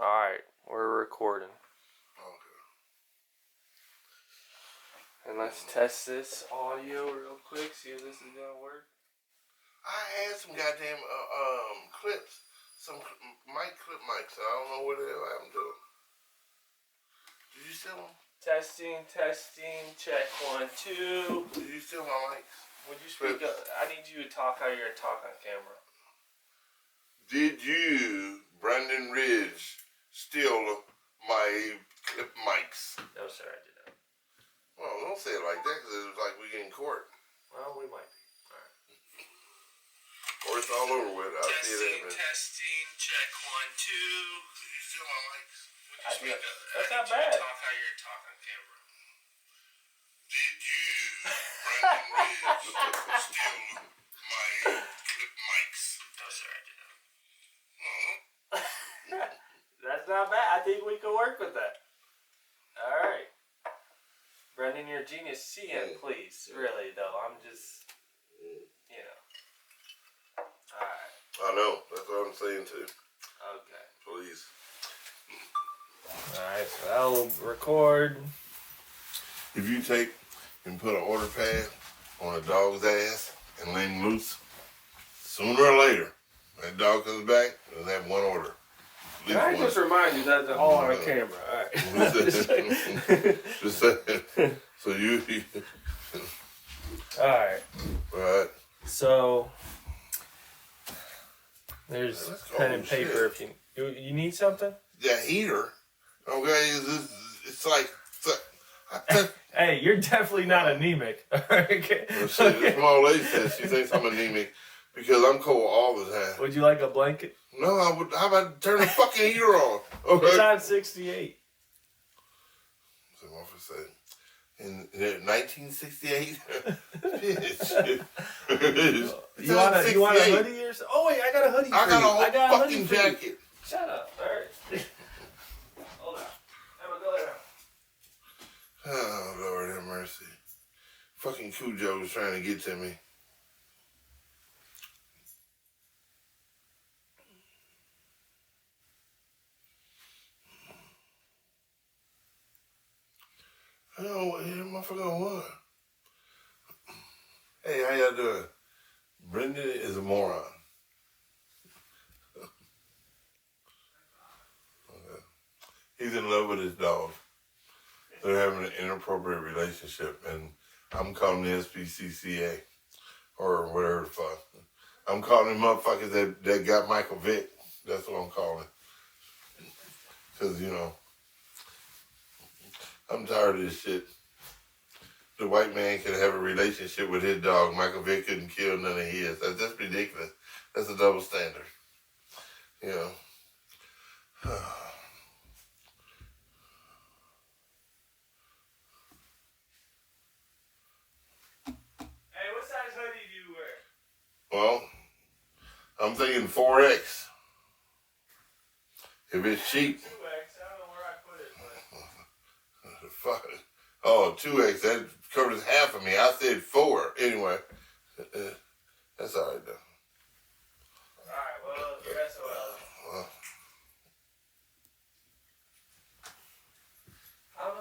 Alright, we're recording. Okay. And let's test this audio real quick, see if this is gonna work. I had some goddamn clips, some clip mics. I don't know what the hell happened to them. Did you steal them? Testing, check 1, 2. Did you steal my mics? Would you speak up? I need you to talk how you're gonna talk on camera. Did you, Brendon Ridge, steal my clip mics? No, sir, I did not. Well, don't say it like that because it was like we get in court. Well, we might be. Alright. Or it's all over with. I'll see it happen. Testing, check 1, 2. Did you steal my mics? Would you speak up? That's not bad. Talk how you're talking on camera. Did you, Brendon Ridge, steal my clip mics? No, sir, I did not. That's not bad. I think we can work with that. Alright. Brendon, you're a genius. CM, please. Really, though. I'm just, you know. Alright. I know. That's what I'm saying too. Okay. Please. Alright, so I'll record. If you take and put an order pad on a dog's ass and lay him loose, sooner or later, that dog comes back and have one order. Can I just remind you that they're all on camera? Alright. Just saying. So you. Alright. Right. So there's That's pen and paper if you need something? The heater, okay, it's like. Hey, you're definitely not anemic. Okay. Well, shit, this small lady says she thinks I'm anemic because I'm cold all the time. Would you like a blanket? No, I would. How about turn the fucking heater on? Okay. It's on 68. So what was I saying? In 1968, bitch. You want a hoodie or something? Oh wait, I got a hoodie. I got a whole fucking hoodie for you. jacket. Shut up. All right. Hold on. Emma, go there. Oh Lord have mercy. Fucking Cujo was trying to get to me. Oh, yeah, motherfucker, what? Hey, how y'all doing? Brendon is a moron. Okay. He's in love with his dog. They're having an inappropriate relationship, and I'm calling the SPCCA or whatever the fuck. I'm calling them motherfuckers that got Michael Vick. That's what I'm calling. Because, you know, I'm tired of this shit. The white man can have a relationship with his dog. Michael Vick couldn't kill none of his. That's just ridiculous. That's a double standard. You know. Hey, what size hoodie do you wear? Well, I'm thinking 4X. If it's cheap. 2X. I don't know where I put it, but. Fuck. Oh, 2X. That covers half of me. I said 4. Anyway. That's all right, though. Alright, well, rest well. I don't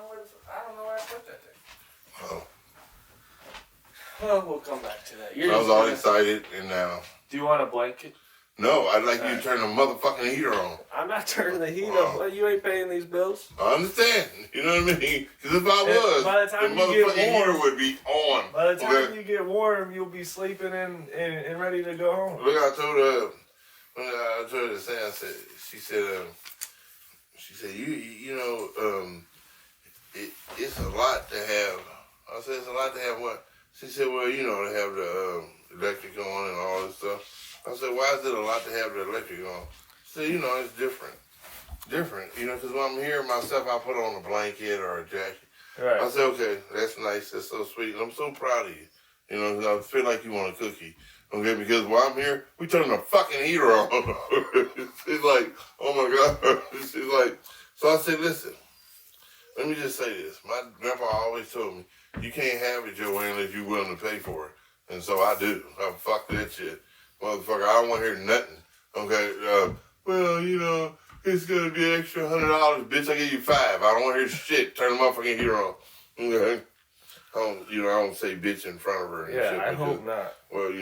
know where I put that thing. Oh. Well, we'll come back to that. I was all excited, and now. Do you want a blanket? No, I'd like you to turn the motherfucking heater on. I'm not turning the heat up. Well, you ain't paying these bills. I understand. You know what I mean? Because if I was, by the time you motherfucking get warm, heater would be on. By the time you get warm, you'll be sleeping and ready to go home. Look, I told her, when I told her to say, she said, you know, it's a lot to have. I said, it's a lot to have what? She said, well, you know, to have the electric on and all this stuff. I said, why is it a lot to have the electric on? She said, you know, it's different. Different, you know, because when I'm here myself, I put on a blanket or a jacket. Right. I said, okay, that's nice. That's so sweet. And I'm so proud of you. You know, 'cause I feel like you want a cookie. Okay, because while I'm here, we turn the fucking heater on. She's like, oh my God. She's like, so I said, listen, let me just say this. My grandpa always told me, you can't have it your way unless you're willing to pay for it. And so I do. I fuck that shit. Motherfucker, I don't want to hear nothing. Okay, well, you know, it's gonna be an extra $100, bitch. I give you $5. I don't want to hear shit. Turn the motherfucking heater on. Okay. I don't say bitch in front of her. And Yeah, shit I hope not. Well,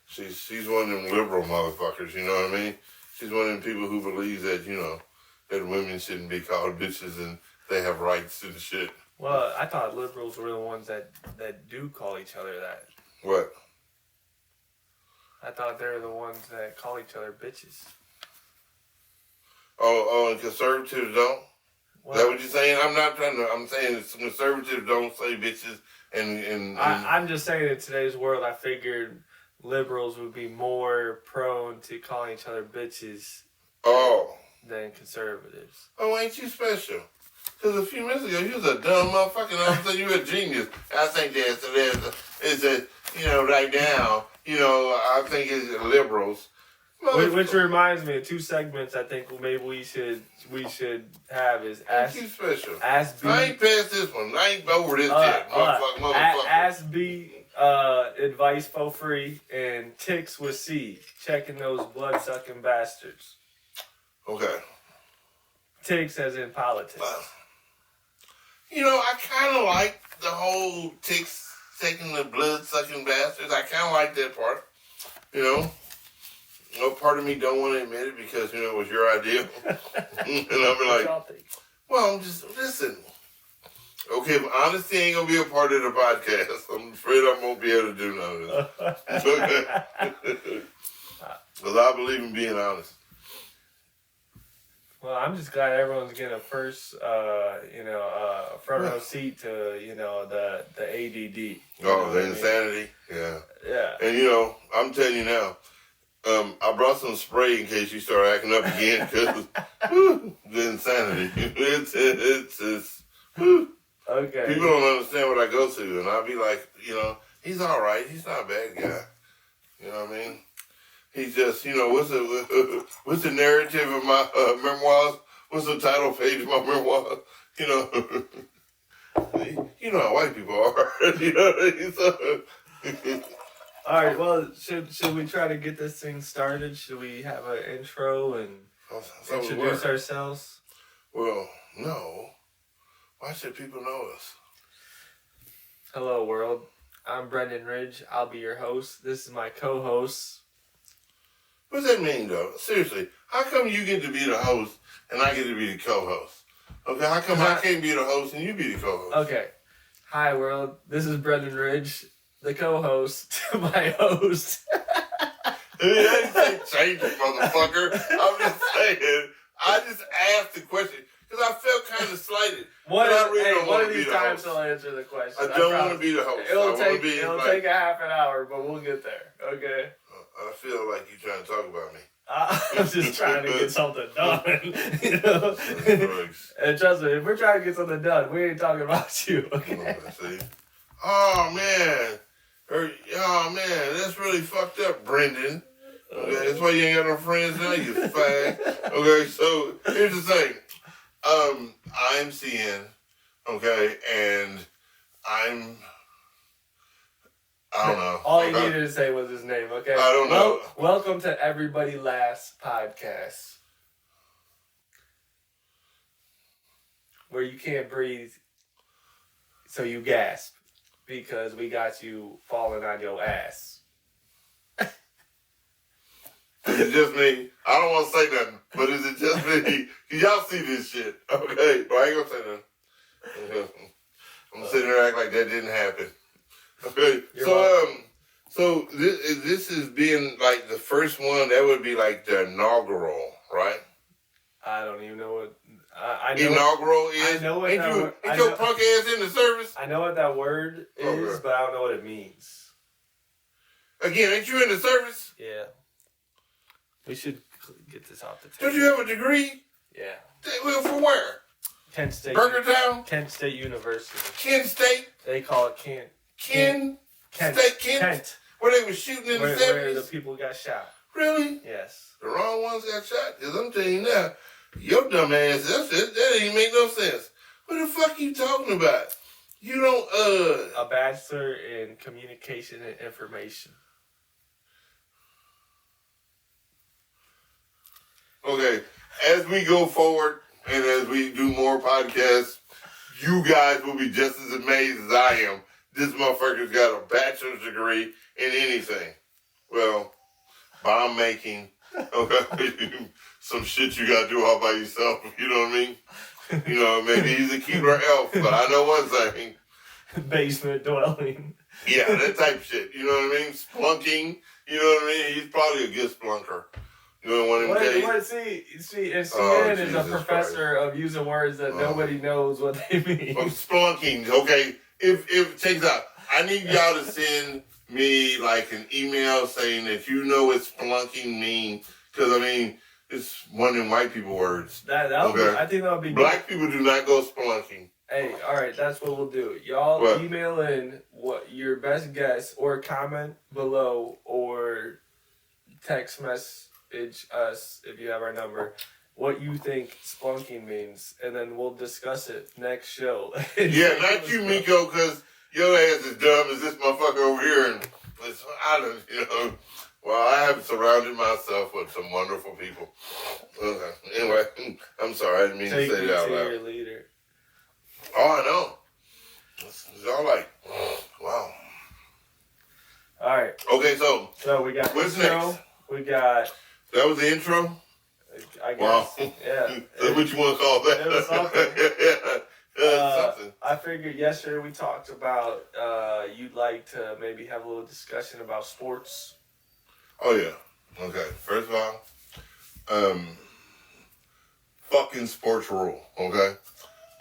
she's one of them liberal motherfuckers. You know what I mean? She's one of them people who believes that that women shouldn't be called bitches and they have rights and shit. Well, I thought liberals were the ones that do call each other that. What? I thought they were the ones that call each other bitches. Oh, and conservatives don't? Well, Is that what you're saying? I'm saying conservatives don't say bitches and I'm just saying in today's world, I figured liberals would be more prone to calling each other bitches than conservatives. Oh, ain't you special? Because a few minutes ago, you was a dumb motherfucker, and all of a sudden you a genius. I think right now, I think it's liberals. Which reminds me of 2 segments I think maybe we should have is Ask you special. Ask B. I ain't past this one. I ain't over this yet, motherfucker. Ask B advice for free and Ticks with C. Checking those blood sucking bastards. Okay. Ticks as in politics. I kind of like the whole Ticks taking the blood sucking bastards. I kind of like that part. Part of me don't want to admit it because, it was your idea. And I'll be like, well, listen. Okay, if honesty ain't going to be a part of the podcast, I'm afraid I won't be able to do none of this. Because I believe in being honest. Well, I'm just glad everyone's getting a first, front row seat to, the ADD. The insanity? Yeah. Yeah. And, I'm telling you now, I brought some spray in case you start acting up again because the insanity. It's okay. People don't understand what I go through, and I'll be like, he's all right. He's not a bad guy. You know what I mean? He's just, what's the narrative of my memoirs? What's the title page of my memoirs? You know how white people are. So, all right, well, should we try to get this thing started? Should we have an intro and introduce ourselves? Well, no. Why should people know us? Hello, world. I'm Brendon Ridge. I'll be your host. This is my co-host. What does that mean, though? Seriously, how come you get to be the host and I get to be the co-host? Okay, how come I can't be the host and you be the co-host? Okay. Hi, world. This is Brendon Ridge, the co-host to my host. I didn't say change it, motherfucker. I'm just saying. I just asked the question because I felt kind of slighted. One of these times I'll answer the question. I don't want to be the host. It'll take a half an hour, but we'll get there. Okay. I feel like you're trying to talk about me. I'm just trying to get something done, And trust me, if we're trying to get something done, we ain't talking about you, okay? See? Oh, man. That's really fucked up, Brendon. Okay, that's why you ain't got no friends now, you fag. Okay, so here's the thing. I'm CN, okay, and I don't know. All you needed to say was his name, okay? I don't know. Welcome to Everybody Laughs podcast. Where you can't breathe, so you gasp. Because we got you falling on your ass. Is it just me? I don't want to say nothing, but is it just me? Y'all see this shit, okay? But I ain't gonna say nothing. I'm gonna sit there and act like that didn't happen. Okay, so this is being like the first one. That would be like the inaugural, right? I don't even know what I know. Inaugural is. I know what ain't your punk ass in the service? I know what that word is, but I don't know what it means. Again, ain't you in the service? Yeah. We should get this off the table. Don't you have a degree? Yeah. Well, for where? Kent State. Burgertown? Kent State University. Kent State? They call it Kent. Kent? Where they were shooting in the 70s? Where the people got shot. Really? Yes. The wrong ones got shot? Because I'm telling you now, your dumb ass, that ain't make no sense. What the fuck you talking about? You don't, A bachelor in communication and information. Okay, as we go forward and as we do more podcasts, you guys will be just as amazed as I am. This motherfucker's got a bachelor's degree in anything. Well, bomb making, okay, some shit you gotta do all by yourself, you know what I mean? You know, maybe he's a keeper elf, but I know one thing. Basement dwelling. Yeah, that type of shit, you know what I mean? Splunking, you know what I mean? He's probably a good splunker. You know one of them days? See, and CNN is a professor of using words that nobody knows what they mean. Splunking, okay. If check this out. I need y'all to send me like an email saying that you know what splunking means. Because, I mean, it's one of them white people words. I think that'll be Black people do not go spelunking. Hey, all right, that's what we'll do. Y'all email in what your best guess or comment below or text message us if you have our number what you think splunking means, and then we'll discuss it next show. Yeah, not you, Miko, because your ass is dumb as this motherfucker over here, and I don't, you know. Well, I have surrounded myself with some wonderful people. Okay. Anyway, I'm sorry, I didn't mean to say that out loud. Your leader. Oh, I know. It's all like, wow. All right. Okay, so we got what's intro. next? We got. That was the intro? I guess. Wow. Yeah. That's what you want to call that? It was something. Something. I figured yesterday we talked about you'd like to maybe have a little discussion about sports. Oh, yeah. Okay. First of all, fucking sports rule, okay?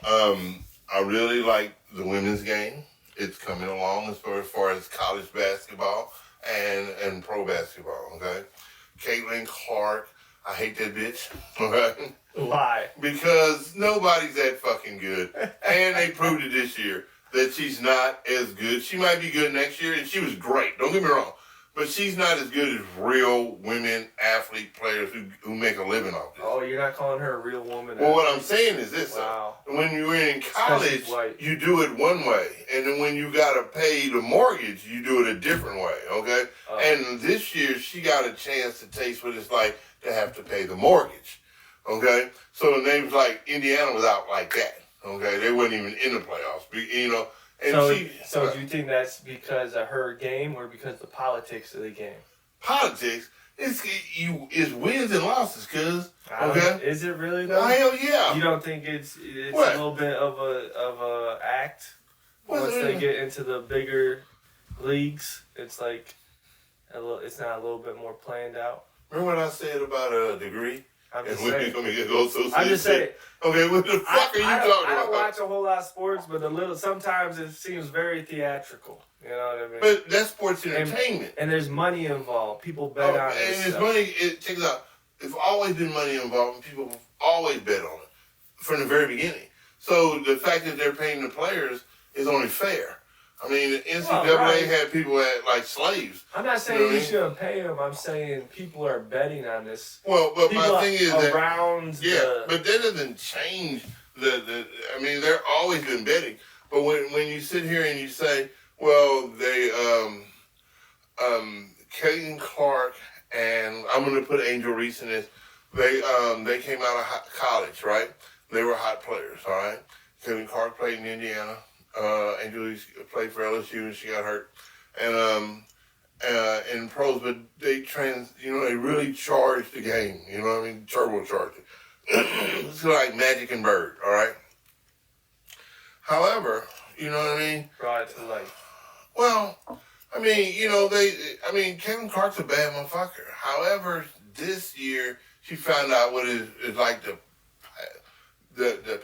I really like the women's game. It's coming along as far as college basketball and pro basketball, okay? Caitlin Clark, I hate that bitch, okay? Why? Because nobody's that fucking good. And they proved it this year that she's not as good. She might be good next year, and she was great. Don't get me wrong. But she's not as good as real women, athlete players who make a living off this. Oh, you're not calling her a real woman? Well, what I'm saying is this. Wow. When you're in college, you do it one way. And then when you got to pay the mortgage, you do it a different way, okay? And this year, she got a chance to taste what it's like to have to pay the mortgage, okay? So the names like Indiana was out like that, okay? They weren't even in the playoffs, you know? And so do you think that's because of her game or because of the politics of the game? Politics? It's wins and losses, cuz. Okay? Is it really though? Hell yeah. You don't think it's a little bit of a act once they get into the bigger leagues? It's like it's not a little bit more planned out. Remember what I said about a degree? I'm just saying. Okay, what the fuck are you talking about? I don't watch a whole lot of sports, but sometimes it seems very theatrical. You know what I mean? But that's sports entertainment. And there's money involved. People bet on it. And there's money. Check it out. There's always been money involved, and people have always bet on it from the very beginning. So the fact that they're paying the players is only fair. I mean, the NCAA had people like slaves. I'm not saying you shouldn't pay them. I'm saying people are betting on this. Well, but my thing is but that doesn't change I mean, they're always been betting. But when you sit here and you say, well, they, Caitlin Clark and I'm going to put Angel Reese in this, they came out of college, right? They were hot players, all right? Caitlin Clark played in Indiana. Angel Reese played for LSU and she got hurt. And in pros, but they really charged the game. You know what I mean? Turbocharged it. It's like Magic and Bird, all right? However, you know what I mean? Brought it to life. Well, I mean, Caitlin Clark's a bad motherfucker. However, this year, she found out what it's like to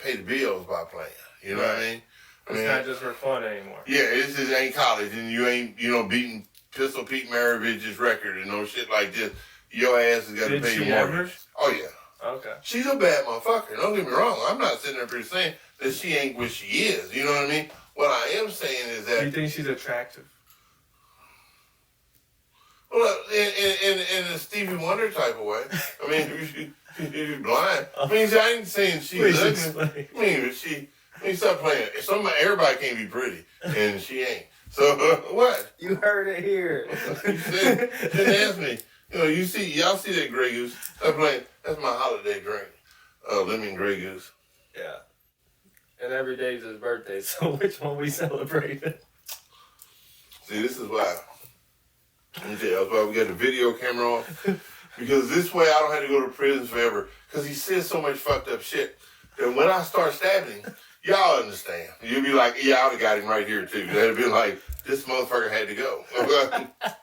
pay the bills by playing. You know what I mean? It's not just for fun anymore. Yeah, this ain't college, and you ain't, beating Pistol Pete Maravich's record and no shit like this. Your ass has got to pay your mortgage. Oh, yeah. Okay. She's a bad motherfucker. Don't get me wrong. I'm not sitting up here saying that she ain't what she is. You know what I mean? What I am saying is that... Do you think she's attractive? Well, in a Stevie Wonder type of way. I mean, if you're blind. I mean, I ain't saying she's ugly. I mean, stop playing. Everybody can't be pretty, and she ain't. So, what? You heard it here. Just ask me. Y'all see that Grey Goose? Stop playing. That's my holiday drink. Lemon Grey Goose. Yeah. And every day's his birthday, so which one we celebrated? See, this is why. Let me tell you, that's why we got the video camera on. Because this way I don't have to go to prison forever. Because he says so much fucked up shit that when I start stabbing, y'all understand. You'll be like, yeah, I would have got him right here too. They'd be like, this motherfucker had to go.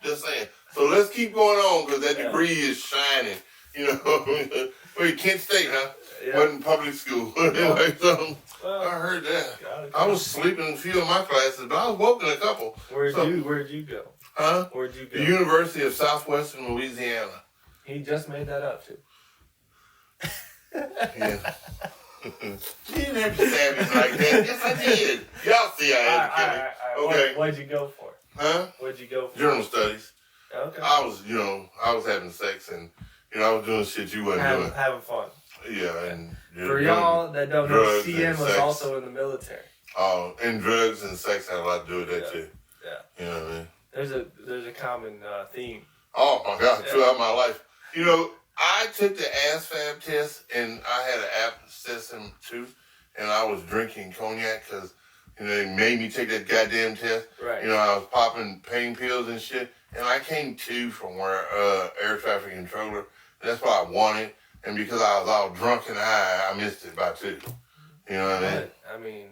Just saying. So let's keep going on because that debris is shining. You know, wait, Kent State, huh? Yeah. Wasn't public school. Anyway, so Well, I heard that. I was sleeping in a few of my classes, but I was woke in a couple. Where'd you go? Huh? Where'd you go? The University of Southwestern Louisiana. He just made that up too. Yeah. You didn't have to stab him like that. Yes, I did. Y'all see I had to kill him. Okay. What'd you go for? Huh? What'd you go for? Journal studies. Okay. I was having sex and, I was doing shit you wasn't doing. Having fun. Yeah, and for y'all that don't know, drugs CM and was sex. also in the military. Oh, and drugs and sex had a lot to do with that too. Yeah. You know what I mean? There's a common theme. Oh my God! Throughout my life, I took the ASFAB test and I had an abscess tooth, and I was drinking cognac because they made me take that goddamn test. Right. I was popping pain pills and shit, and I came to from where air traffic controller. That's what I wanted, and because I was all drunk and high, I missed it by 2. You know what I mean? I mean,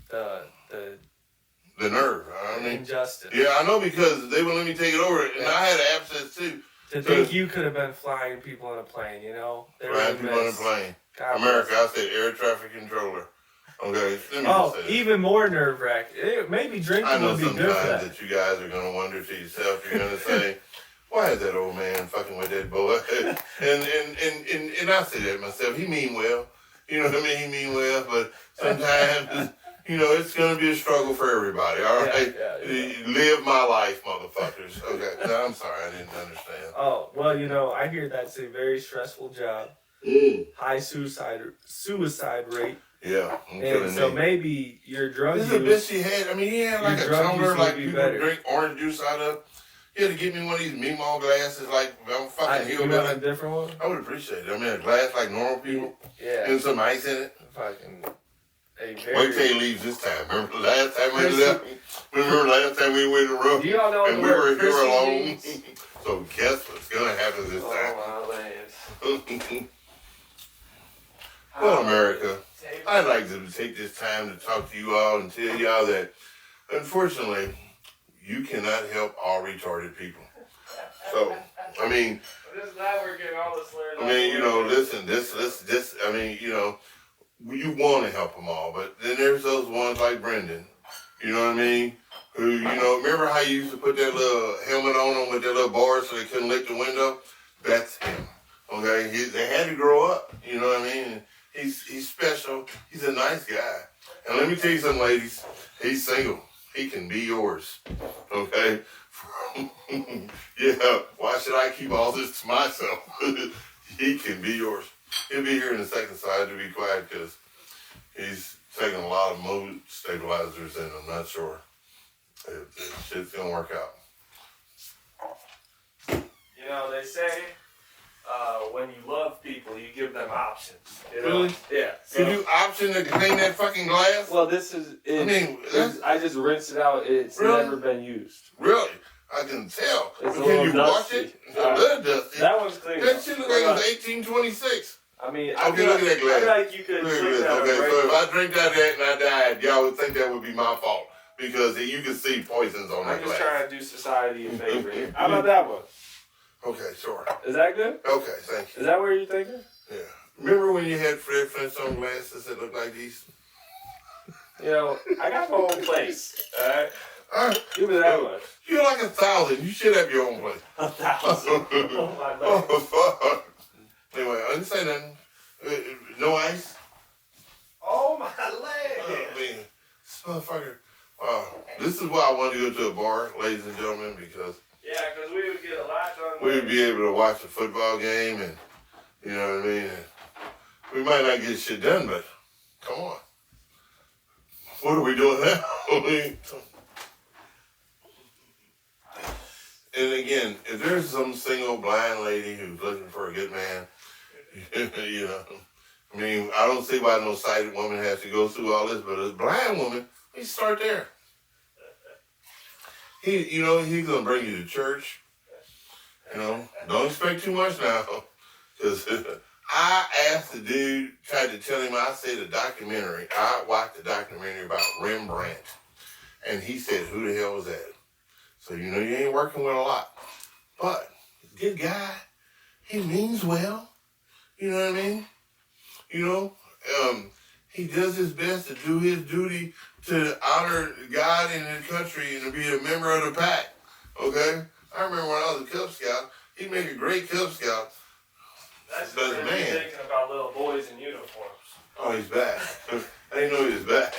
the nerve. I mean, injustice. Yeah, I know because they wouldn't let me take it over, and I had an abscess too. To think you could have been flying people on a plane, Flying people on a plane. America, I said air traffic controller. Okay, let me just say this. Even more nerve-wracking. Maybe drinking would be good for that. I know sometimes that you guys are going to wonder to yourself, you're going to say, why is that old man fucking with that boy? and I say that myself. He mean well. You know what I mean? He mean well, but sometimes, it's going to be a struggle for everybody, all right? Yeah. Live my life, motherfuckers. Okay, no, I'm sorry, I didn't understand. Oh, well, I hear that's a very stressful job. High suicide rate. Yeah, and so maybe your drug use... This is the best he had. I mean, he had like a tumbler like people drink orange juice out of. He had to get me one of these Meemaw glasses like I'm fucking hillbilly. You want a different one? I would appreciate it. I mean, a glass like normal people. Yeah. And some ice in it. Fucking... Wait till he leaves this time. Remember last time we left? Remember last time we went in the room? Do y'all know and we were here alone? Means? So guess what's going to happen this time? Oh, my Well, America, I'd like to take this time to talk to you all and tell y'all that, unfortunately, you cannot help all retarded people. So, I mean... This is now we're getting all the slurs. I mean, listen, this, I mean, you want to help them all, but then there's those ones like Brendon, you know what I mean? Who, remember how you used to put that little helmet on them with that little bar so they couldn't lick the window? That's him, okay? They had to grow up, you know what I mean? He's special. He's a nice guy. And let me tell you something, ladies. He's single. He can be yours, okay? Yeah, why should I keep all this to myself? He can be yours. He'll be here in a second, so I have to be quiet because he's taking a lot of mood stabilizers, and I'm not sure if shit's gonna work out. They say when you love people, you give them options. Really? Yeah. So, you option to clean that fucking glass? Well, this is. I just rinsed it out. It's really? Never been used. Really? I can tell. It's Can you wash it? It's a little dusty. That one's clean. That shit look like it was 1826. I mean, okay, look at that glass. I feel like you could drink that. Okay, so if I drink that and I died, y'all would think that would be my fault because you can see poisons on that glass. I'm just trying to do society a favor here. How about that one? Okay, sure. Is that good? Okay, thank you. Is that what you're thinking? Yeah. Remember when you had Fred Flintstone glasses that looked like these? I got my own place. All right. All right. Give me that much. You're like 1,000. You should have your own place. 1,000. Oh my God. Oh, fuck. Anyway, I didn't say nothing. No ice? Oh, my leg. Man, this motherfucker. Wow. This is why I wanted to go to a bar, ladies and gentlemen, because... Yeah, because we would get a lot done. We would be able to watch a football game and, you know what I mean? And we might not get shit done, but come on. What are we doing now? And again, if there's some single blind lady who's looking for a good man, I mean, I don't see why no sighted woman has to go through all this, but a blind woman, we start there. He's gonna bring you to church. Don't expect too much now, because I asked the dude, tried to tell him, I said I watched a documentary about Rembrandt, and he said, who the hell was that? So you ain't working with a lot, but he's a good guy. He means well. You know what I mean? He does his best to do his duty to honor God and his country and to be a member of the pack. Okay? I remember when I was a Cub Scout, he'd make a great Cub Scout. That's Does really man. thinking about little boys in uniforms. Oh, he's back. I didn't know he was back.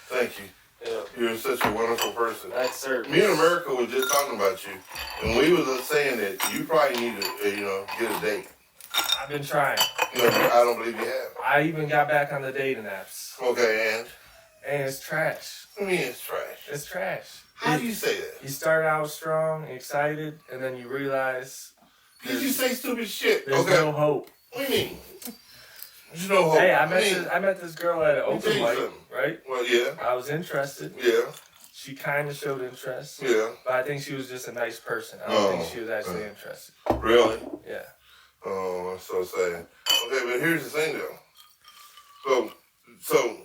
Thank you. Yeah. You're such a wonderful person. That's certain. Me and America was just talking about you, and we was saying that you probably need to, get a date. I've been trying. I don't believe you have. I even got back on the dating apps. Okay, And it's trash. I mean, it's trash. It's trash. How do you say that? You start out strong, excited, and then you realize Because you say stupid shit. there's Okay. no hope. What do you mean? There's no hope. Hey, I met this girl at an Let me tell open you mic, something. right? Well, yeah. I was interested. Yeah. She kind of showed interest. Yeah. But I think she was just a nice person. I don't think she was actually interested. Really? Yeah. Oh, that's so sad. Okay, but here's the thing, though. So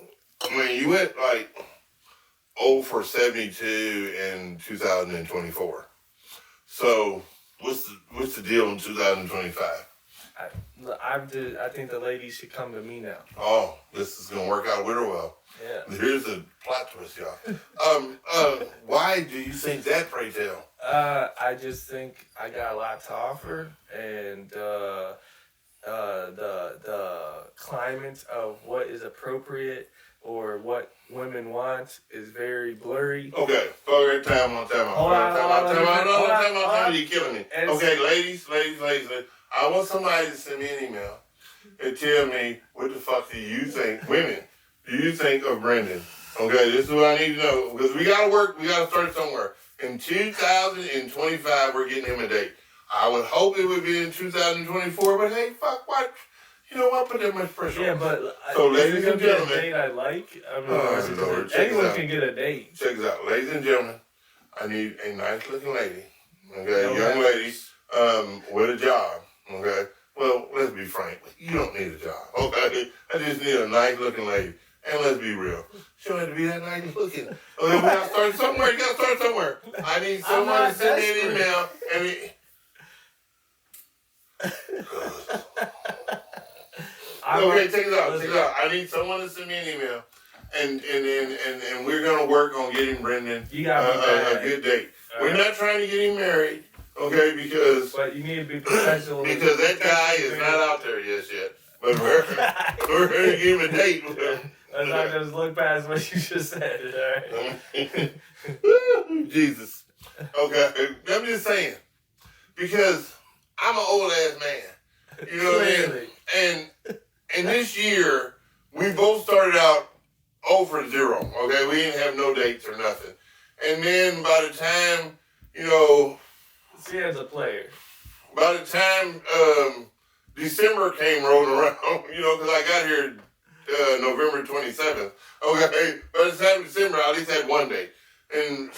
when you went, 0 for 72 in 2024, so what's the deal in 2025? I think the lady should come to me now. Oh, this is gonna work out real well. Yeah. Here's the plot twist, y'all. Why do you think that, pray tell? I just think I got a lot to offer, and the climate of what is appropriate or what women want is very blurry. Okay, time out. Hold on. You're killing me. Okay, ladies. I want somebody to send me an email and tell me what the fuck do you think, women, do you think of Brendon? Okay, this is what I need to know, because we gotta work, we gotta start somewhere. In 2025, we're getting him a date. I would hope it would be in 2024, but hey, fuck what? You know what? Put that much pressure on. Yeah, but so, is ladies it and gonna be a gentlemen, date I like? I mean, Lord, check anyone this out. can get a date. Check this out. Ladies and gentlemen, I need a nice looking lady. Okay, No young matters. lady, with a job. Okay. Well, let's be frank. You don't need a job. Okay. I just need a nice looking lady. And let's be real. She don't have to be that nice looking. Okay, we gotta start somewhere. You gotta start somewhere. I need someone to send me an email Okay, check it out. I need someone to send me an email. And we're gonna work on getting Brendon a good date. We're not trying to get him married, okay? But you need to be professional. Because that guy is not out there yet. But we're gonna give him a date. I'm not gonna look past what you just said. All right. Jesus. Okay, I'm just saying, because I'm an old ass man. You know what I mean? And this year we both started out 0 for 0. Okay, we didn't have no dates or nothing. And then by the time, see, as a player. By the time December came rolling around, because I got here November 27th. Okay, by the time December, I at least had one date, and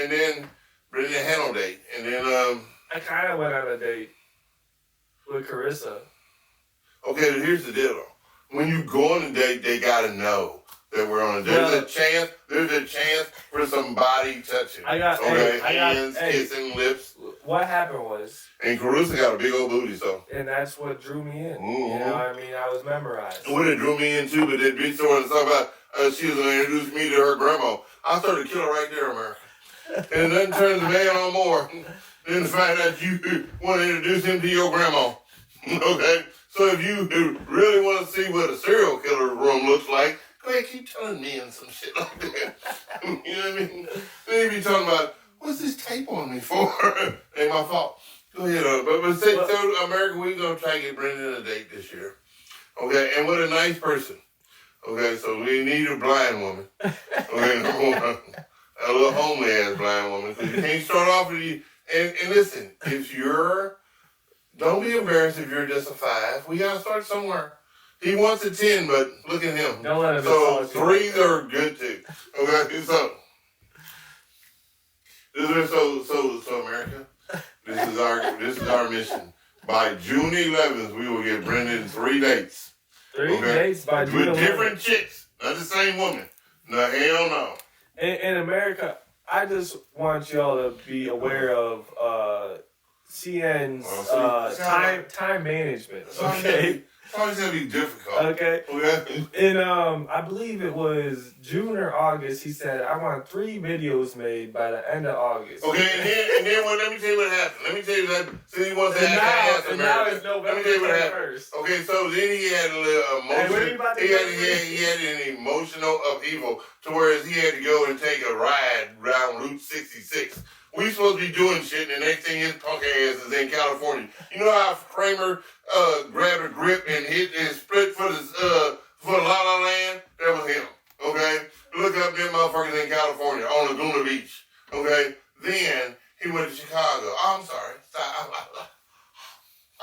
then Brendon had no date, and then I kind of went on a date with Carissa. Okay, here's the deal though. When you go on a date, they gotta know that we're on a date. There's a chance for some body touching. Hands, kissing, lips. What happened was, and Carissa got a big old booty, so. And that's what drew me in. Mm-hmm. You know what I mean? I was memorized. What it drew me in too, but that bitch wanted to talk about she was gonna introduce me to her grandma. I started to kill her right there, America. And then turns the man on more than to find out you want to introduce him to your grandma. Okay? So if you really want to see what a serial killer room looks like, go ahead, keep telling me and some shit like that. You know what I mean? Then you be talking about, what's this tape on me for? Ain't my fault. Go ahead. So America, we're going to try to get Brendon a date this year. Okay? And with a nice person. Okay? So we need a blind woman. Okay? Number one. A little homely ass blind woman. Because you can't start off with you. And listen, don't be embarrassed if you're just a 5. We got to start somewhere. He wants a 10, but look at him. Don't let him So insult you. threes are good too. Okay, so America. This is our mission. By June 11th, we will get Brendon 3 dates. 3 dates by June 11th. With different chicks, not the same woman. No, hell no. In America, I just want y'all to be aware of CN's time management. Okay. It's always gonna be difficult. Okay. In I believe it was June or August, he said, I want 3 videos made by the end of August. Okay, and then let me tell you what happened. Let me tell you that. So he wants to ask and now it's November Let me tell you what happened. 1st. Okay, so then he had a little emotion. Hey, he had an emotional upheaval to where he had to go and take a ride around Route 66. We supposed to be doing shit, and the next thing his punk ass is in California. You know how Kramer grabbed a grip and hit and split for the La La Land? That was him. Okay? Look up them motherfuckers in California on Laguna Beach. Okay? Then he went to Chicago. Oh, I'm sorry.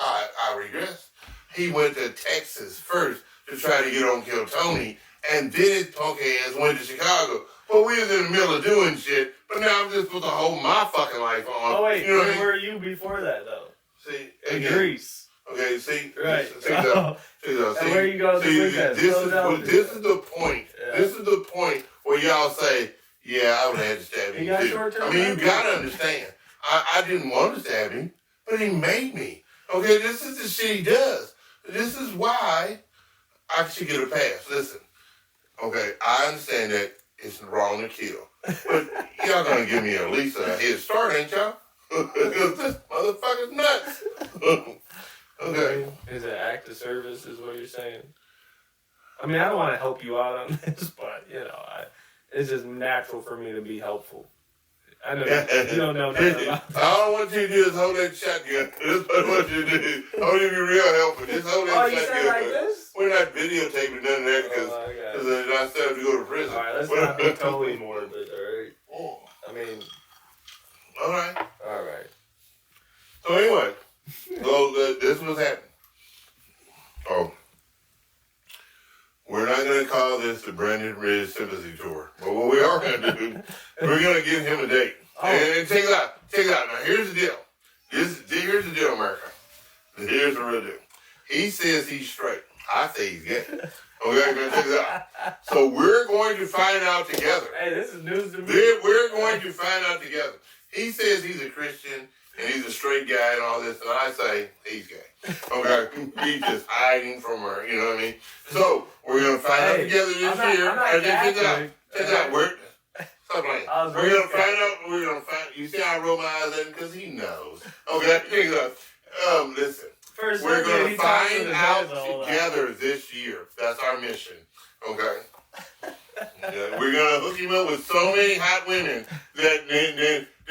I regress. He went to Texas first to try to get on Kill Tony, and then his punk ass went to Chicago. Well, we was in the middle of doing shit, but now I'm just supposed to hold my fucking life on. Oh, wait, you know where were you before that, though? See, in Greece. Okay, see? Right. Check it out. Check it out. And where you going this weekend? This is the point. Yeah. This is the point where y'all say, yeah, I would have had to stab him too. I mean, you gotta understand. I didn't want to stab him, but he made me. Okay, this is the shit he does. This is why I should get a pass. Listen, okay, I understand that it's wrong to kill, but y'all gonna give me at least a head start, ain't y'all? Because this motherfucker's nuts. Okay. Is it act of service is what you're saying? I mean, I don't want to help you out on this, but, you know, it's just natural for me to be helpful. I know you don't know nothing about that. All I want you to do is hold that shotgun. That's what I want you to do. I want you to be real helpful. Just hold that shotgun. You said like this? We're not videotaping none of that because then I still have to go to prison. All right, let's not be totally morbid, all right? I mean... All right. So anyway, this was happening. Oh. We're not going to call this the Brendon Ridge Sympathy Tour. But what we are going to do, we're going to give him a date. And check it out. Now, here's the deal. Here's the deal, America. Here's the real deal. He says he's straight. I say he's gay. Okay, check it out. So we're going to find out together. Hey, this is news to me. We're going to find out together. He says he's a Christian and he's a straight guy and all this, and I say he's gay. Okay, he's just hiding from her. You know what I mean? So we're gonna find out together this year. And then check it out. Stop playing. We're gonna find out. You see how I roll my eyes at him because he knows. Okay, check it out. Listen. We're gonna find out together this year. That's our mission. Okay. Yeah, we're gonna hook him up with so many hot women that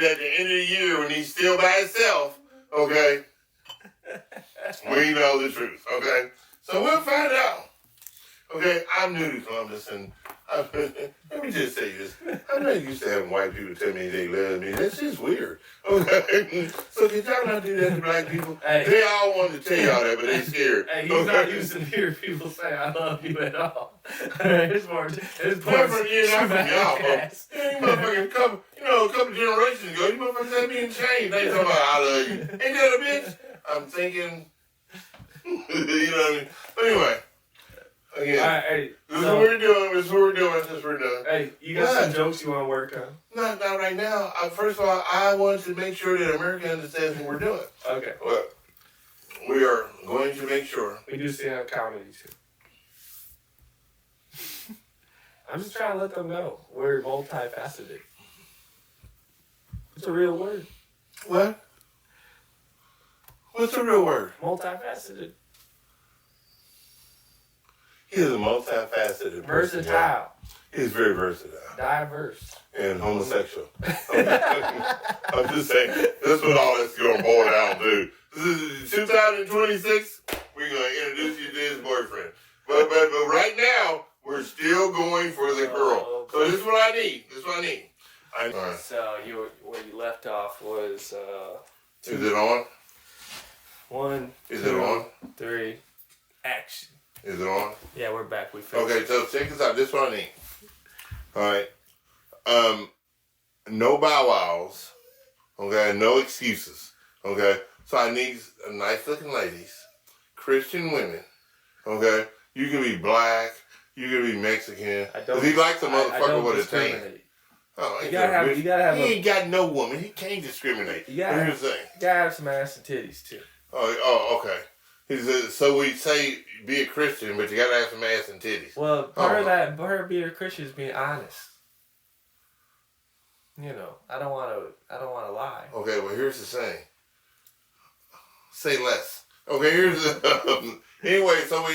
at the end of the year when he's still by himself, okay, we know the truth, okay? So we'll find out. Okay, I'm new to Columbus, and let me just say this. I'm not used to having white people tell me they love me. That's just weird, okay? So can y'all not do that to black people? Hey. They all want to tell y'all that, but they scared. Hey, he's not used to hear people say I love you at all. It's more from you, not from y'all. You motherfucking a couple generations ago, you motherfuckers had me in chains. They talking about I love you. Ain't that a bitch? I'm thinking, you know what I mean? But anyway. Again, all right, hey, this is what we're doing. This is what we're doing. Hey, you got some jokes you want to work on? Not right now. First of all, I want to make sure that America understands what we're doing. Okay. Well, we are going to make sure. We do stand-up comedy, too. I'm just trying to let them know we're multifaceted. It's a real word. What? What's the real word? Multifaceted. He is a multifaceted person. Versatile. He's very versatile. Diverse. And homosexual. I'm just saying, that's what all that's going to boil down to. This is 2026, we're going to introduce you to his boyfriend. But right now, we're still going for the girl. So this is what I need. So where you left off was... is it on? 1, is 2, it on? 3, action. Is it on? Yeah, we're back. We finished. Okay, so check this out. This one I need. Alright. No bow wows. Okay, no excuses. Okay. So I need nice looking ladies, Christian women. Okay. You can be black, you can be Mexican. Cause he likes a motherfucker with a tan. Oh, you gotta have. He ain't got no woman. He can't discriminate. Here's the thing. You gotta have some ass and titties too. Oh, okay. He said, so we say be a Christian, but you gotta have some ass and titties. Well, part of being a Christian is being honest. You know, I don't want to lie. Okay, well here's the saying. Say less. Okay, here's the anyway. So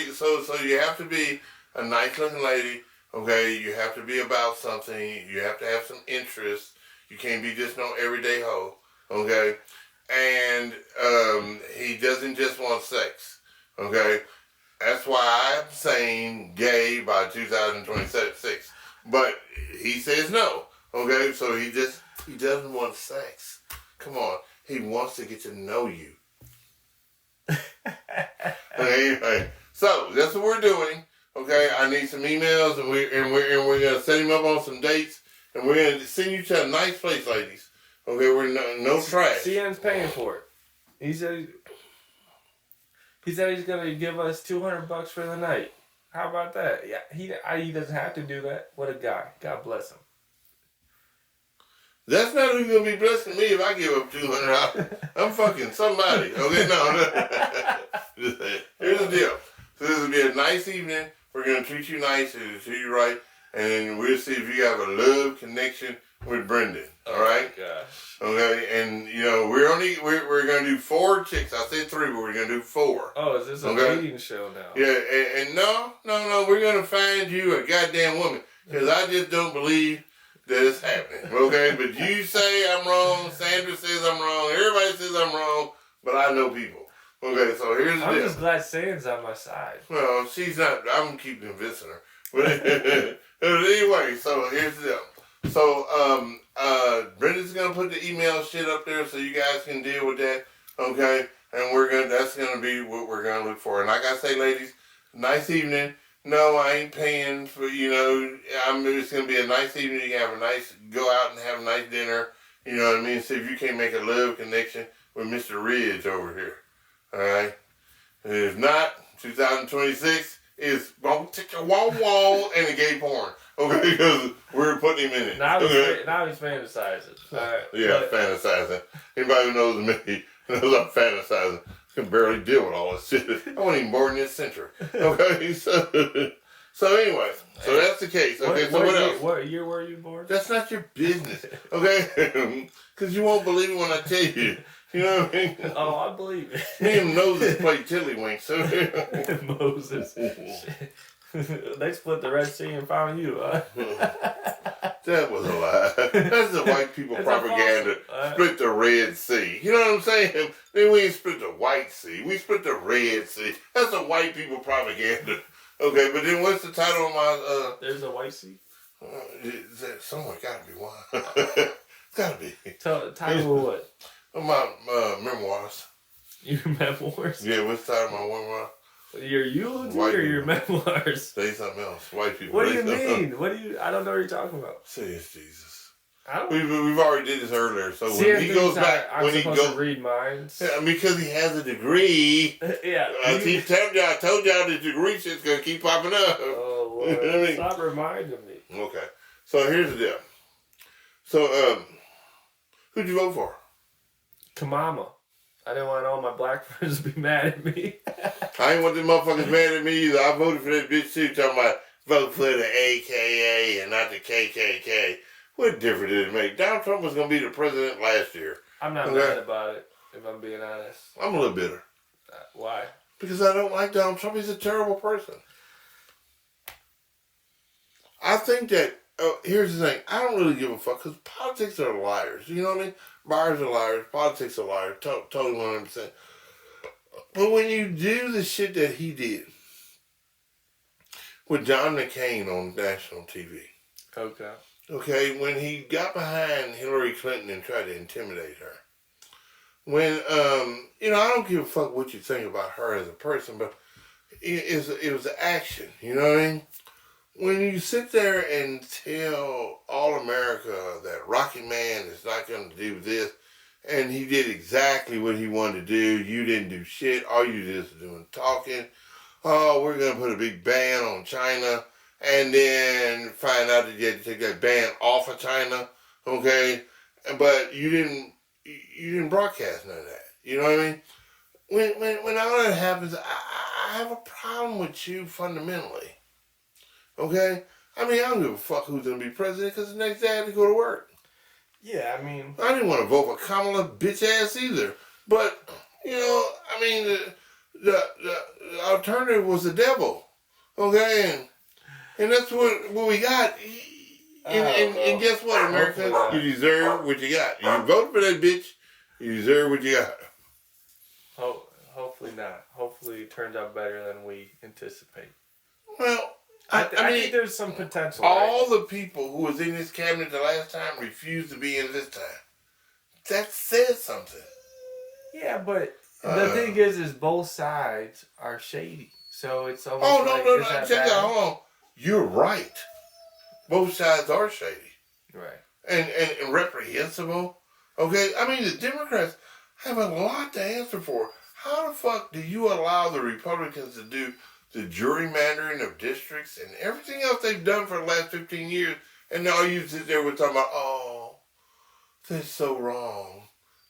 you have to be a nice looking lady. Okay, you have to be about something. You have to have some interest. You can't be just no everyday hoe. Okay, and he doesn't just want sex. Okay, that's why I'm saying gay by 2026. But he says no. Okay, so he doesn't want sex. Come on, he wants to get to know you. Anyway, so that's what we're doing. Okay, I need some emails, and we're gonna set him up on some dates, and we're gonna send you to a nice place, ladies. Okay, we're no trash. CN's paying for it. He said he's gonna give us $200 for the night. How about that? Yeah, he doesn't have to do that. What a guy. God bless him. That's not who's gonna be blessing me if I give up $200. I'm fucking somebody. Okay, no. Here's the deal. So this will be a nice evening. We're gonna treat you nice, treat you right, and then we'll see if you have a love connection with Brendon. All right? Oh my gosh. Okay, and you know we're gonna do 4 chicks. I said 3, but we're gonna do 4. Oh, is this a dating show now? Yeah, and no, we're gonna find you a goddamn woman, because I just don't believe that it's happening. Okay, but you say I'm wrong. Sandra says I'm wrong. Everybody says I'm wrong, but I know people. Okay, so here's the deal. I'm just glad Sam's on my side. Well, she's not. I'm gonna keep convincing her. But anyway, so here's the deal. So Brendon's gonna put the email shit up there so you guys can deal with that. Okay, and that's gonna be what we're gonna look for. And like I say, ladies, nice evening. No, I ain't paying for, it's going to be a nice evening. You can go out and have a nice dinner. You know what I mean? See if you can make a love connection with Mr. Ridge over here. All right? And if not, 2026 is wall and a gay porn. Okay? Because we're putting him in it. Now he's fantasizing. Yeah, fantasizing. Anybody who knows me knows I'm fantasizing. Can barely deal with all this shit. I wasn't even born this century. Okay, so anyway, so that's the case. Okay, so what else? What year were you born? That's not your business. Okay, because you won't believe it when I tell you. You know what I mean? Oh, I believe it. Me and Moses played tiddlywinks. So Moses. They split the Red Sea and found you, huh? That was a lie. That's the white people propaganda. Split the Red Sea. You know what I'm saying? Then we ain't split the White Sea. We split the Red Sea. That's the white people propaganda. Okay, but then what's the title of my... There's a White Sea? Somewhere gotta be one. Gotta be. Title of what? My memoirs. Your memoirs? Yeah, what's the title of my memoir? Your eulogy or your memoirs? Say something else. White people. What do you mean? I don't know what you're talking about. Say it's Jesus. We've already did this earlier. So when he goes back, I'm supposed to read minds. Yeah, because he has a degree. Yeah. I told y'all the degree shit's gonna keep popping up. Oh Lord! You know what I mean? Stop reminding me. Okay. So here's the deal. So who'd you vote for? Kamama. I didn't want all my black friends to be mad at me. I ain't want them motherfuckers mad at me either. I voted for that bitch too, talking about vote for the AKA and not the KKK. What difference did it make? Donald Trump was going to be the president last year. I'm not mad about it, if I'm being honest. I'm a little bitter. Why? Because I don't like Donald Trump. He's a terrible person. I think that, here's the thing. I don't really give a fuck because politics are liars. You know what I mean? Bars are liars. Politics are liars. Totally 100%. But when you do the shit that he did with John McCain on national TV. Okay. Okay, when he got behind Hillary Clinton and tried to intimidate her. When, I don't give a fuck what you think about her as a person, but it was action. You know what I mean? When you sit there and tell all America that Rocky Man is not going to do this, and he did exactly what he wanted to do, you didn't do shit. All you did is doing talking. Oh, we're going to put a big ban on China, and then find out that you had to take that ban off of China. Okay, but you didn't broadcast none of that. You know what I mean? When all that happens, I have a problem with you fundamentally. Okay? I mean, I don't give a fuck who's going to be president because the next day I had to go to work. Yeah, I mean... I didn't want to vote for Kamala bitch ass either. But, you know, I mean, the alternative was the devil. Okay? And that's what we got. And guess what, America? You deserve what you got. You vote for that bitch, you deserve what you got. Hopefully not. Hopefully it turns out better than we anticipate. Well... I think there's some potential. All the people who was in this cabinet the last time refused to be in this time. That says something. Yeah, but the thing is both sides are shady. So it's almost no, check out, hold on. You're right. Both sides are shady. Right. And reprehensible. Okay? I mean, the Democrats have a lot to answer for. How the fuck do you allow the Republicans to do the gerrymandering of districts and everything else they've done for the last 15 years, and now you sit there with talking about, oh, they're so wrong.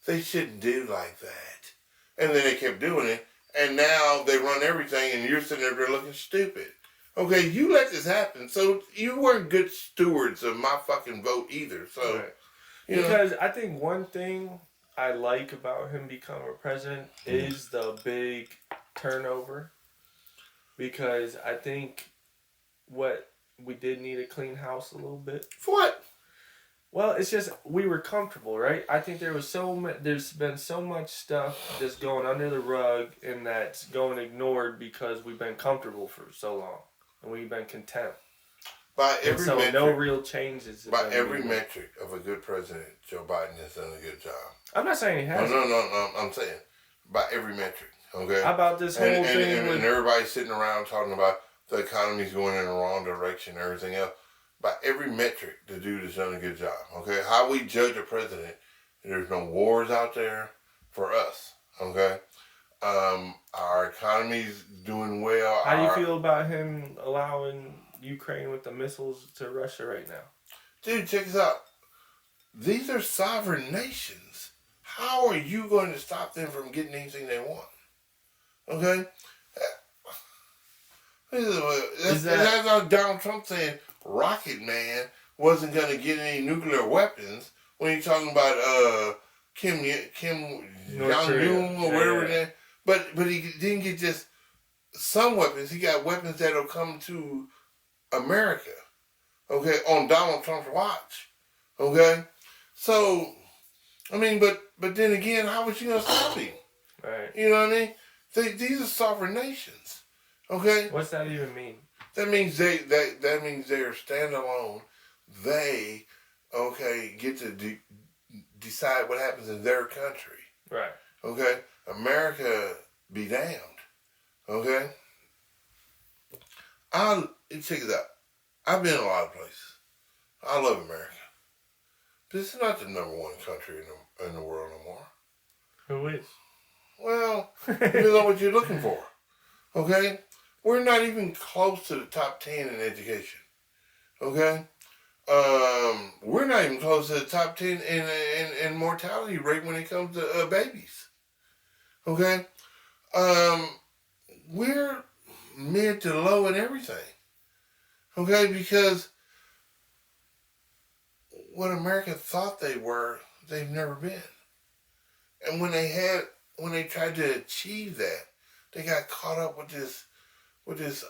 They shouldn't do like that. And then they kept doing it, and now they run everything, and you're sitting there looking stupid. Okay, you let this happen, so you weren't good stewards of my fucking vote either. So, right. Because I think one thing I like about him becoming president is the big turnover. Because I think we did need a clean house a little bit. For what? Well, it's just we were comfortable, right? I think there's been so much stuff that's going under the rug and that's going ignored because we've been comfortable for so long and we've been content. By every metric, no real changes. By every metric of a good president, Joe Biden has done a good job. I'm not saying he hasn't. No. I'm saying by every metric. Okay. How about this whole thing? And everybody's sitting around talking about the economy's going in the wrong direction and everything else. By every metric, the dude has done a good job. Okay. How we judge a president, there's no wars out there for us. Okay. Our economy's doing well. How do you feel about him allowing Ukraine with the missiles to Russia right now? Dude, check this out. These are sovereign nations. How are you going to stop them from getting anything they want? Okay? That's how Donald Trump saying Rocket Man wasn't going to get any nuclear weapons when you're talking about Kim Jong-un or whatever that. But he didn't get just some weapons. He got weapons that'll come to America. Okay? On Donald Trump's watch. Okay? So, I mean, but then again, how was you going to stop him? Right. You know what I mean? These are sovereign nations, okay? What's that even mean? That means they are standalone. They, okay, get to decide what happens in their country. Right. Okay? America be damned. Okay? Check it out. I've been in a lot of places. I love America. But it's not the number one country in the world no more. Who is? Well, depends on what you're looking for. Okay? We're not even close to the top 10 in education. Okay? We're not even close to the top 10 in mortality rate when it comes to babies. Okay? We're mid to low in everything. Okay? Because what America thought they were, they've never been. And when they tried to achieve that, they got caught up with this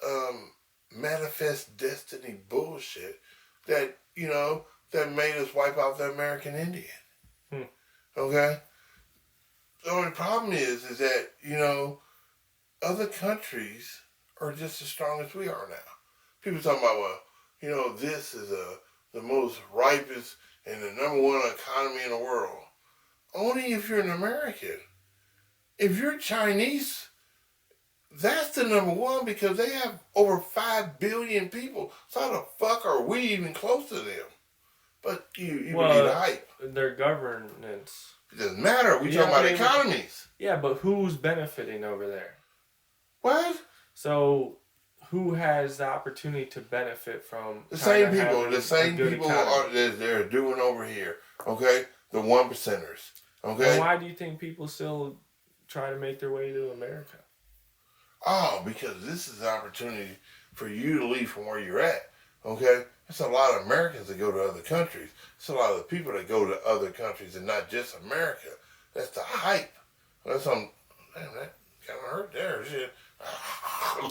manifest destiny bullshit that, you know, that made us wipe out the American Indian. Okay? The only problem is that, you know, other countries are just as strong as we are now. People talking about, well, you know, this is the most ripest and the number one economy in the world. Only if you're an American. If you're Chinese, That's the number one because they have over 5 billion people. So how the fuck are we even close to them? But you believe the hype. Their governance. It doesn't matter. We talking about economies. Yeah, but who's benefiting over there? What? So who has the opportunity to benefit from the same people? The same people they're doing over here. Okay, the 1%ers. Okay. And why do you think people still try to make their way to America? Oh, because this is an opportunity for you to leave from where you're at. Okay? There's a lot of Americans that go to other countries. There's a lot of people that go to other countries and not just America. That's the hype. That's damn, that kind of hurt there. Shit.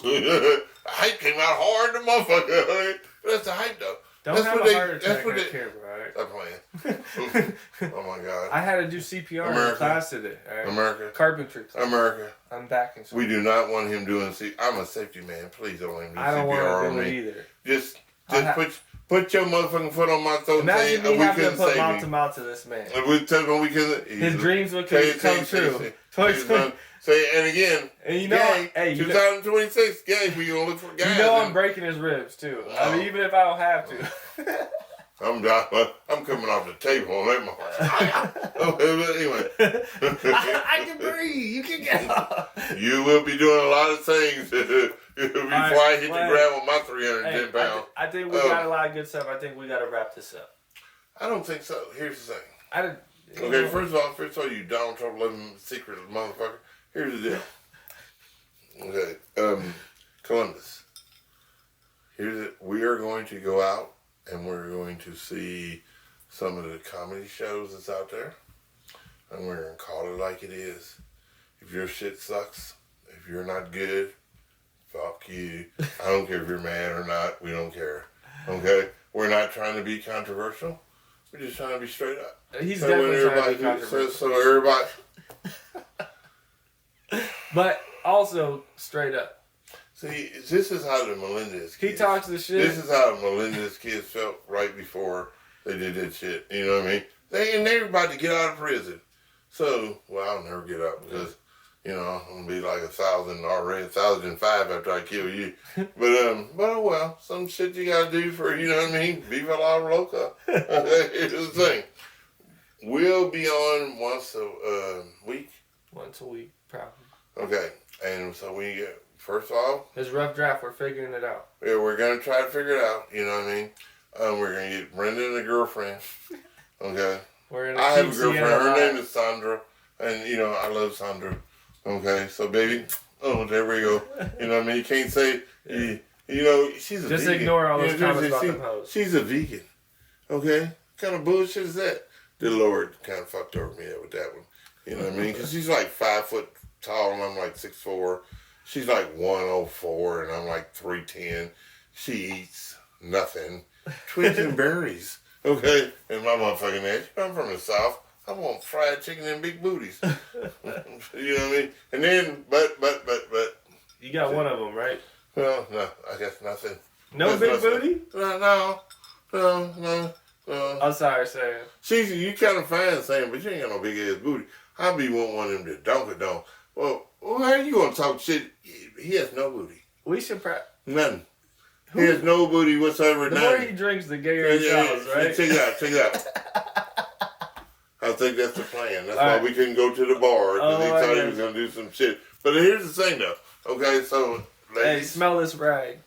The hype came out hard, the motherfucker. That's the hype, though. Don't that's have what a heart attack on camera, alright? Stop playing. Oh my God. I had to do CPR in class today. Right? America. Carpentry class. America. I'm back in school. We do not want him doing I'm a safety man. Please don't let him do CPR I don't want on to do me. it either. Just put your motherfucking foot on my throat. Imagine me having to put mouth to mouth to this man. His dreams would come true. And again, and you know, hey, 2026, gay, we gonna look for guys. You know I'm breaking his ribs too. I mean, even if I don't have to. I'm coming off the table on that motherfucker. Anyway. I can breathe. You can get up. You will be doing a lot of things before I hit the ground with my 310 pounds. I think we got a lot of good stuff. I think we got to wrap this up. I don't think so. Here's the thing. Okay, first of all, you Donald Trump living secret motherfucker. Here's the deal. Okay, Columbus. We are going to go out and we're going to see some of the comedy shows that's out there, and we're gonna call it like it is. If your shit sucks, if you're not good, fuck you. I don't care if you're mad or not. We don't care. Okay, we're not trying to be controversial. We're just trying to be straight up. He's definitely trying to be controversial. So everybody. But also straight up. See, this is how the Melendez kids... He talks the shit. This is how the Melendez kids felt right before they did that shit. You know what I mean? They're about to get out of prison. So, well, I'll never get out because, I'm going to be like 1,000 already, 1,005 after I kill you. But oh well, some shit you got to do for, you know what I mean? Viva la loca. Here's the thing. We'll be on once a week. Once a week, probably. Okay. And so we get... First of all, it's rough draft. We're figuring it out. Yeah, we're gonna try to figure it out. You know what I mean? We're gonna get Brendon a girlfriend. Okay. I have a girlfriend. Her name is Sandra, and I love Sandra. Okay, so baby, there we go. You know what I mean? You can't say she's a just vegan. Ignore all those comments about the post. She's a vegan. Okay, what kind of bullshit is that? The Lord kind of fucked over me with that one. You know what I mean? Because she's like 5 foot tall, and I'm like 6'4". She's like 104 and I'm like 310. She eats nothing. Twigs and berries. Okay? And my motherfucking ass, I'm from the South. I want fried chicken and big booties. You know what I mean? And then, but. You got one of them, right? Well, no, I guess nothing. No big booty? No. I'm sorry, Sam. You kind of fine saying, but you ain't got no big ass booty. I be wanting one of them to donk. Well, how you gonna talk shit? He has no booty. We should None. He has no booty whatsoever. The more he drinks, the gayer he sounds, right? Check it out. I think that's the plan. That's why we couldn't go to the bar, because he thought he was gonna do some shit. But here's the thing, though. Okay, so ladies, hey, smell this rag.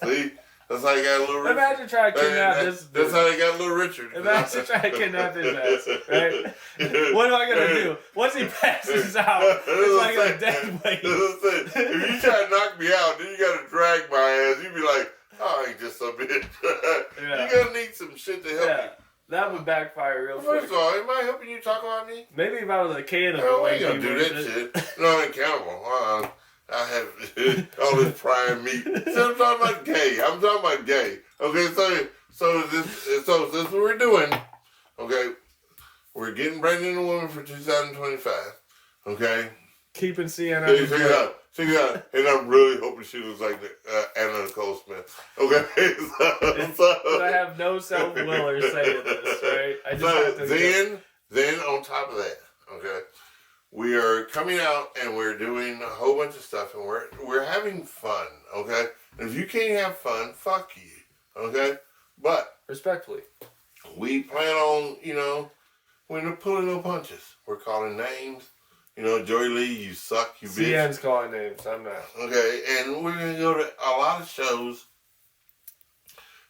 See? That's how you got a little Richard. Imagine trying to kidnap this dude. That's how you got a little Richard. Imagine trying to kidnap his ass, right? What am I going to do? Once he passes out, it's like a death weight. If you try to knock me out, then you got to drag my ass. You be like, I ain't just a bitch. Yeah. You got to need some shit to help you. That would backfire real quick. First of all, am I helping you talk about me? Maybe if I was a kid, I ain't going to do that shit. No, I ain't accountable. I have all this prime meat. See, I'm talking about gay. Okay, so this is what we're doing. Okay, we're getting Brendon a woman for 2025. Okay, keeping Sienna. Check it out. And I'm really hoping she looks like Anna Nicole Smith. Okay, but I have no self-will or say in this, right? I just have to then on top of that, okay, we are coming out and we're doing a whole bunch of stuff and we're having fun, okay? And if you can't have fun, fuck you, okay? But Respectfully. we plan on, we're not pulling no punches. We're calling names. Joy Lee, you suck, you bitch. CN's calling names, I'm not. Okay, and we're going to go to a lot of shows.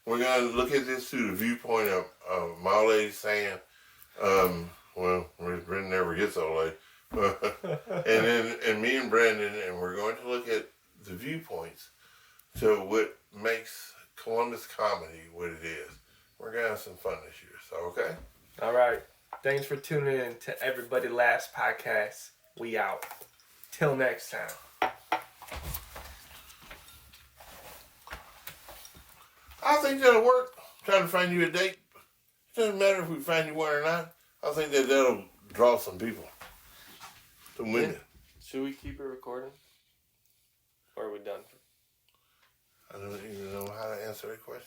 We're going to look at this through the viewpoint of my old lady saying, well, Brendon never gets old lady. and me and Brendon, and we're going to look at the viewpoints to what makes Columbus comedy what it is. We're going to have some fun this year, so okay? All right. Thanks for tuning in to Everybody Last Podcast. We out. Till next time. I think that'll work. I'm trying to find you a date. It doesn't matter if we find you one or not. I think that'll draw some people. Some women. Should we keep it recording? Or are we done? I don't even know how to answer that question.